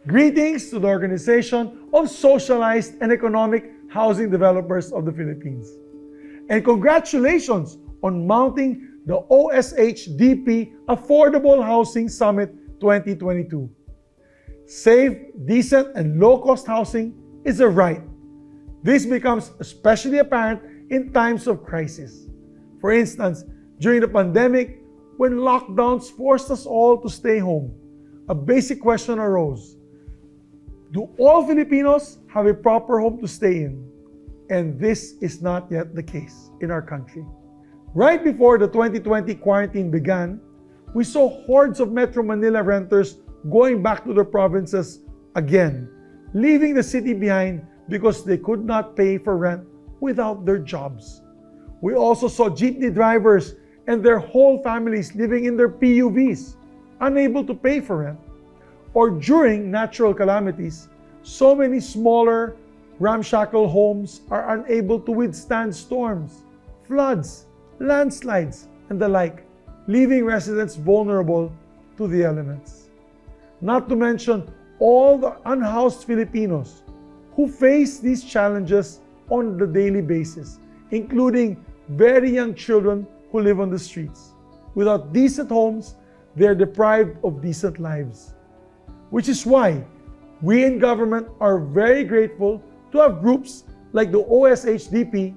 Greetings to the Organization of Socialized and Economic Housing Developers of the Philippines. And congratulations on mounting the OSHDP Affordable Housing Summit 2022. Safe, decent, and low-cost housing is a right. This becomes especially apparent in times of crisis. For instance, during the pandemic, when lockdowns forced us all to stay home, a basic question arose. Do all Filipinos have a proper home to stay in? And this is not yet the case in our country. Right before the 2020 quarantine began, we saw hordes of Metro Manila renters going back to their provinces again, leaving the city behind because they could not pay for rent without their jobs. We also saw jeepney drivers and their whole families living in their PUVs, unable to pay for rent. Or during natural calamities, so many smaller, ramshackle homes are unable to withstand storms, floods, landslides, and the like, leaving residents vulnerable to the elements. Not to mention all the unhoused Filipinos who face these challenges on the daily basis, including very young children who live on the streets. Without decent homes, they are deprived of decent lives. Which is why we in government are very grateful to have groups like the OSHDP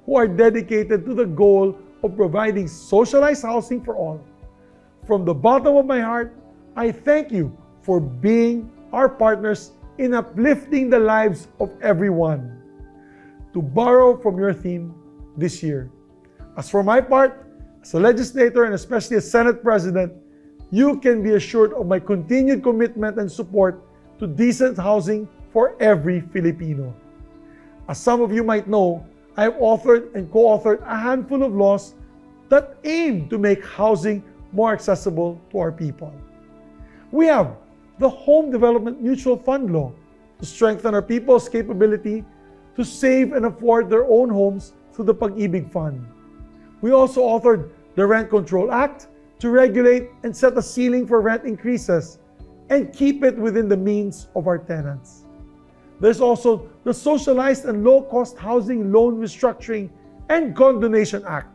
who are dedicated to the goal of providing socialized housing for all. From the bottom of my heart, I thank you for being our partners in uplifting the lives of everyone. To borrow from your theme this year. As for my part, as a legislator and especially as Senate President, you can be assured of my continued commitment and support to decent housing for every Filipino. As some of you might know, I have authored and co-authored a handful of laws that aim to make housing more accessible to our people. We have the Home Development Mutual Fund Law to strengthen our people's capability to save and afford their own homes through the Pag-ibig Fund. We also authored the Rent Control Act to regulate and set a ceiling for rent increases and keep it within the means of our tenants. There's also the Socialized and Low-Cost Housing Loan Restructuring and Condonation Act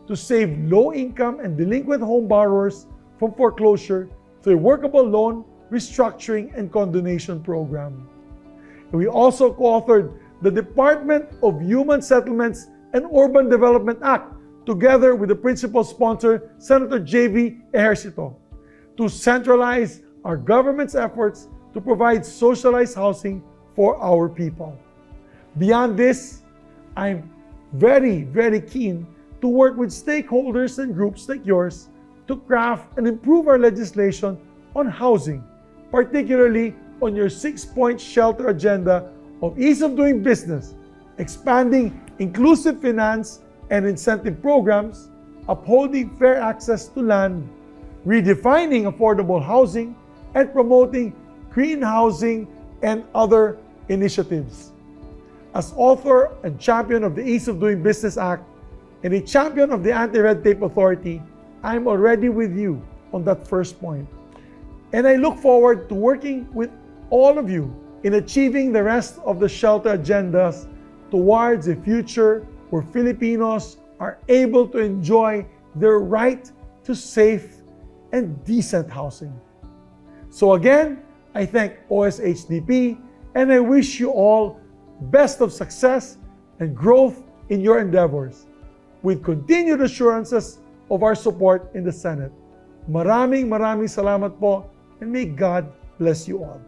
to save low-income and delinquent home borrowers from foreclosure through a workable loan, restructuring, and condonation program. And we also co-authored the Department of Human Settlements and Urban Development Act together with the principal sponsor, Senator J.V. Ejercito, to centralize our government's efforts to provide socialized housing for our people. Beyond this, I'm very, very keen to work with stakeholders and groups like yours to craft and improve our legislation on housing, particularly on your 6-point shelter agenda of ease of doing business, expanding inclusive finance and incentive programs, upholding fair access to land, redefining affordable housing, and promoting green housing and other initiatives. As author and champion of the Ease of Doing Business Act and a champion of the Anti-Red Tape Authority, I'm already with you on that first point. And I look forward to working with all of you in achieving the rest of the shelter agendas towards a future where Filipinos are able to enjoy their right to safe and decent housing. So again, I thank OSHDP and I wish you all best of success and growth in your endeavors with continued assurances of our support in the Senate. Maraming salamat po and may God bless you all.